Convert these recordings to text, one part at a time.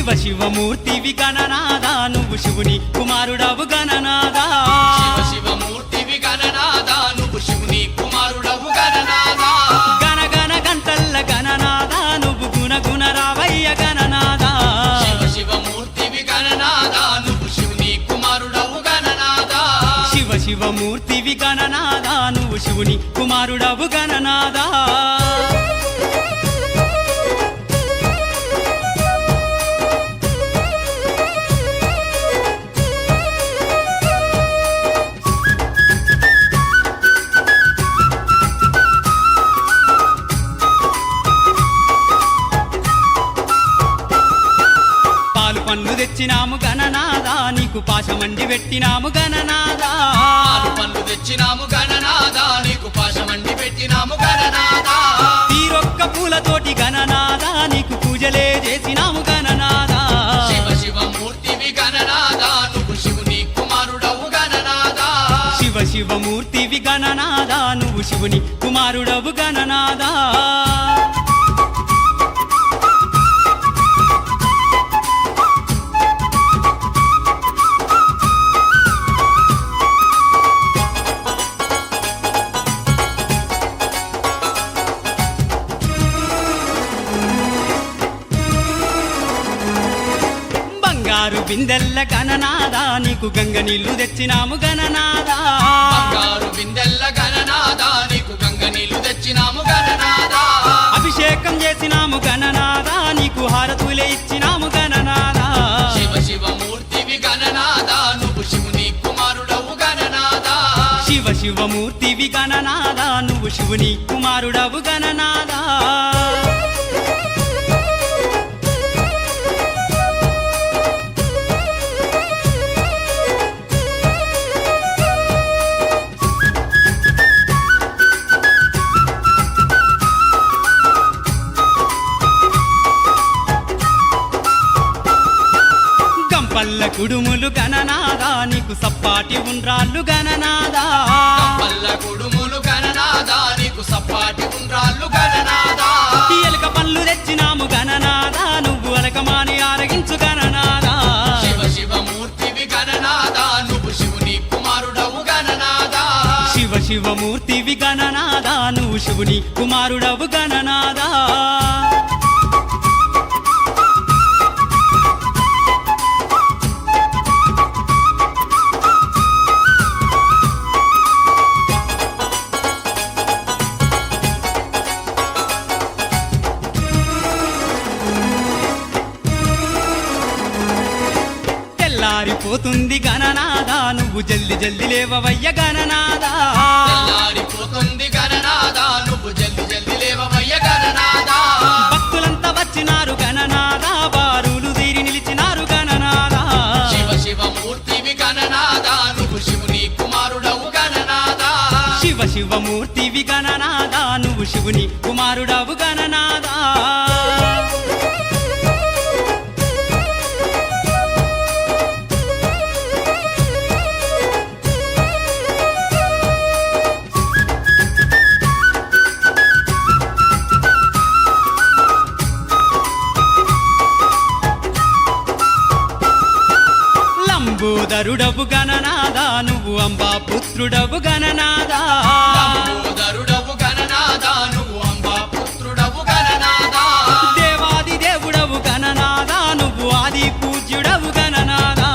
శివ శివమూర్తివి గణనాదా నువ్వు శివుని కుమారుడవు గణనాదా శివ శివమూర్తివి గణనాదా నువ్వు శివుని కుమారుడవు గణనాదా గణ గణ గంటల్ల గణనాదా నువ్వు గుణ గుణ రావయ్య గణనాదా శివ శివమూర్తివి గణనాదా నువ్వు శివుని కుమారుడవు గణనాదా శివ శివమూర్తివి గణనాదా నువ్వు శివుని కుమారుడవు గణనాదా పన్ను తెచ్చినాము గణనాదా నీకు పాశమండి పెట్టినాము గణనాదా పన్ను తెచ్చినాము గణనాదా నీకు పాశమండి పెట్టినాము గణనాదా తీరొక్క పూలతోటి గణనాదా నీకు పూజలే చేసినాము గణనాదా శివ శివమూర్తివి గణనాదా నువ్వు శివుని కుమారుడవు గణనాదా శివ శివమూర్తివి గణనాదా నువ్వు శివుని కుమారుడవు గణనాదా బంగారు బిందెల్ల గణనాదా నీకు గంగ నీళ్లు తెచ్చినాము గణనాదా బంగారు బిందెల్ల గణనాదా నీకు గంగ నీళ్లు తెచ్చినాము గణనాదా అభిషేకం చేసినాము గణనాదా నీకు హారతులే ఇచ్చినాము గణనాదా శివ శివమూర్తివి గణనాదా నువ్వు శివుని కుమారుడవు గణనాదా శివ శివమూర్తివి గణనాదా నువ్వు శివుని కుమారుడవు గణనాదా పల్ల కుడుములు గణనాదా నీకు సప్పాటి ఉండ్రాళ్ళు గణనాదా పల్ల కుడుములు గణనాదా నీకు సప్పాటి ఉండ్రాళ్ళు గణనాదా ఎలుక పళ్ళు తెచ్చినాము గణనాదా నువ్వు అలకమాని ఆరగించు గణనాదా శివ శివమూర్తివి గణనాదా నువ్వు శివుని కుమారుడవు గణనాదా శివ శివమూర్తివి గణనాదా నువ్వు శివుని కుమారుడవు గణనాదా తెల్లారిపోతుంది గణనాదా నువ్వు జల్ది జల్ది లేవవయ్య గణనాదా తెల్లారిపోతుంది గణనాదా నువ్వు జల్ది జల్ది లేవవయ్య గణనాదా భక్తులంతా వచ్చినారు గణనాదా బారులు తీరి నిలిచినారు గణనాదా శివ శివమూర్తివి గణనాదా నువ్వు శివుని కుమారుడవు గణనాదా శివ శివమూర్తివి గణనాదా నువ్వు శివుని కుమారుడవు గణనాదా లంబోదరుడవు గణనాదా నువ్వు అంబా పుత్రుడవు గణనాదా లంబోదరుడవు గణనాదా నువ్వు అంబా పుత్రుడవు గణనాదా దేవాది దేవుడవు గణనాదా నువ్వు ఆది పూజ్యుడవు గణనాదా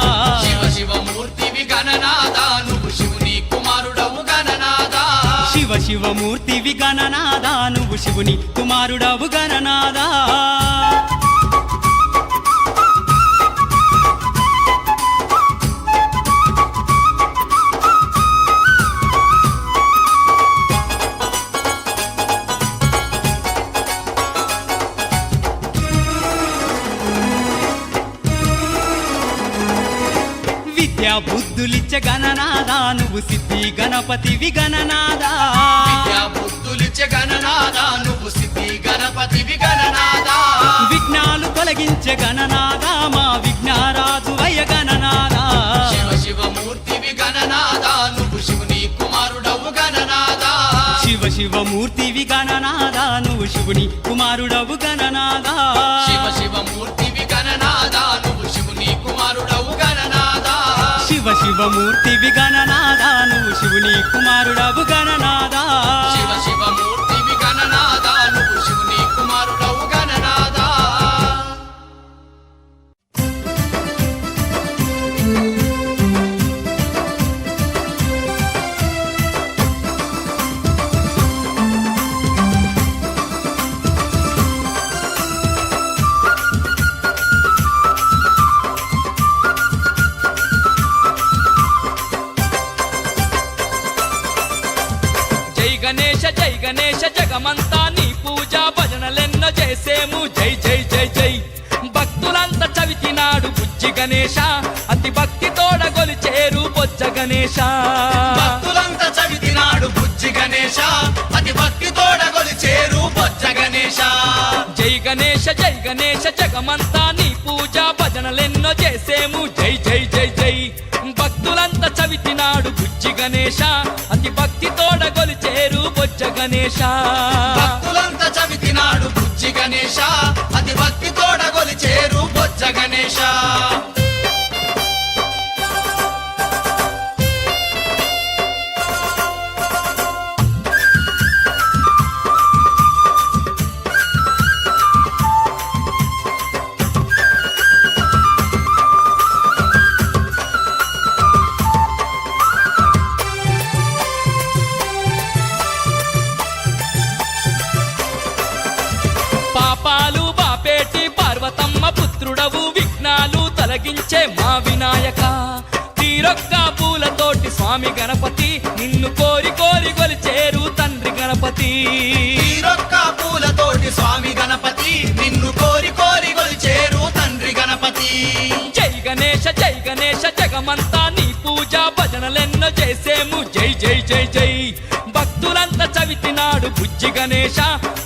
శివ శివమూర్తివి గణనాదా నువ్వు శివుని కుమారుడవు గణనాదా శివ శివమూర్తివి గణనాదా నువ్వు శివుని కుమారుడవు గణనాదా విద్యా బుద్ధులిచ్చే గణనాదా నువ్వు సిద్ధి గణపతివి గణనాదా విద్యా బుద్ధులిచ్చే గణనాదా నువ్వు సిద్ధి గణపతివి గణనాదా విఘ్నాలు తొలగించే గణనాదా మా విఘ్నారాజు వయ్య గణనాదా శివ శివమూర్తివి గణనాదా నువ్వు శివుని కుమారుడవు గణనాదా శివ శివమూర్తివి గణనాదా నువ్వు శివుని కుమారుడవు గణనాదా శివ శివమూర్తివి గణనాదా గణనాద నువ్వు శివుని కుమారుడవు గణనాద శివ శివమూర్తివి గణనాద నువ్వు శివుని కుమారుడవు గణనాద శివ శివమూర్తివి గణనాద నువ్వు శివుని కుమారుడవు గణనాద జై గణేశ జగమంతా నీ పూజ భజనలెన్నో చేసేము జై జై జై జై భక్తులంతా చవితినాడు బుజ్జి గణేశ అతి భక్తి తోడ గొలిచేరు బొజ్జ గణేశ భక్తులంతా చవితినాడు బుజ్జి గణేశ అతి భక్తి తోడగొలిచేరు బొజ్జ గణేశ జై గణేశ జగమంతా నీ పూజ భజనలెన్నో చేసేము జై జై జై జై భక్తులంతా చవితినాడు బుజ్జి గణేశ అతి భక్తి తోడ గొలిచేరు బొజ్జ గణేశ భక్తులంతా చవితినాడు బుజ్జి గణేశ అతి భక్తి తోడగొలిచేరు బొజ్జ గణేశ పాపాలు బాపేటి పార్వతమ్మ పుత్రుడవు విఘ్నాలు తొలగించే మా వినాయక తీరొక్క పూలతోటి స్వామి గణపతి నిన్ను కోరి కోరి గొలిచేరు తండ్రి గణపతి తీరొక్క పూలతోటి స్వామి గణపతి నిన్ను కోరి కోరి గొలిచేరు తండ్రి గణపతి జై గణేశ జగమంతా నీ పూజ భజనలెన్నో చేసేము జై జై జై జై భక్తులంతా చవితినాడు బుజ్జి గణేశ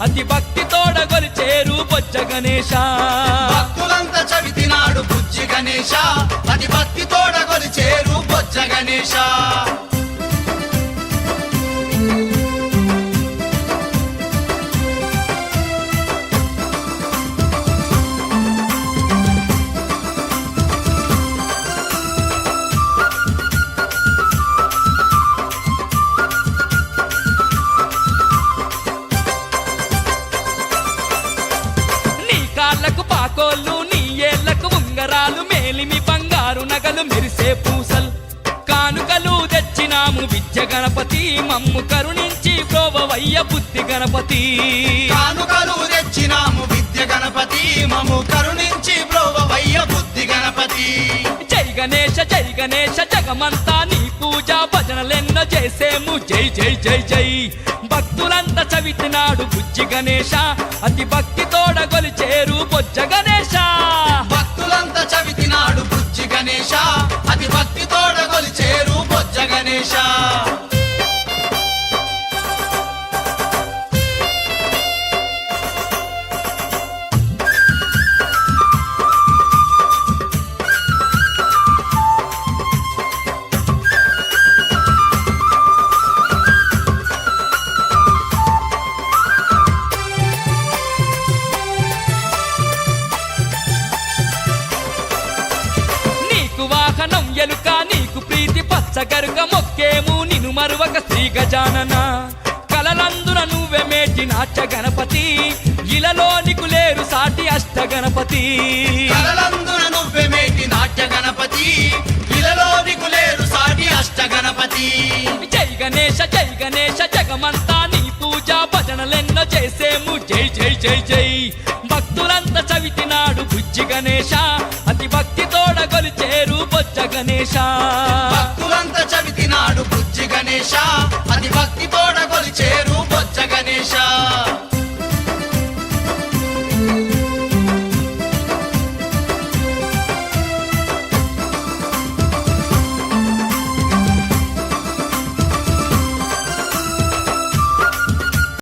అతి భక్తి తోడ గొలిచేరు బొజ్జ గణేశ భక్తులంతా చవితినాడు బుజ్జి గణేశ అతి భక్తి తోడగొలిచేరు బొజ్జ గణేశ నీ కాళ్ళకు పాకోళ్ళు నీ ఏళ్లకు ఉంగరాలు మేలిమి బంగారు నగలు మెరిసే పూసలు కానుకలు తెచ్చినాము విద్య గణపతి మమ్ము కరుణించి ప్రోవవయ్య బుద్ధి గణపతి కానుకలు తెచ్చినాము విద్య గణపతి మము కరుణించి బ్రోవవయ్య బుద్ధి గణపతి జై గణేశ జగమంతా నీ పూజ భజనలెన్నో చేసేము జై జై జై జై భక్తులంతా చవితినాడు బుజ్జి గణేశ అతి భక్తి తోడ గొలిచేరు బొజ్జ గణేశ భక్తులంతా చవితినాడు బుజ్జి గణేశ అతి భక్తి తోడగొలిచేరు బొజ్జ గణేశ నీకు వాహనం ఎలుక నీకు ప్రీతి పచ్చగరుక మొక్కేము నిన్ను మరువక శ్రీ గజానన కలలందున నువ్వే మేటి నాట్య గణపతి ఇలలో నీకు లేరు సాటి అష్ట గణపతి కలలందున నువ్వే మేటి నాట్య గణపతి ఇలలో నీకులేరు సాటి అష్ట గణపతి జై గణేశ జగమంతా నీ పూజ భజనలెన్నో చేసేము జై జై జై జై భక్తులంతా చవితినాడు బుజ్జి గణేశ అతి భక్తి తోడ గొలిచేరు బొజ్జ గణేశ భక్తులంతా చవితినాడు బుజ్జి గణేశ అతి భక్తి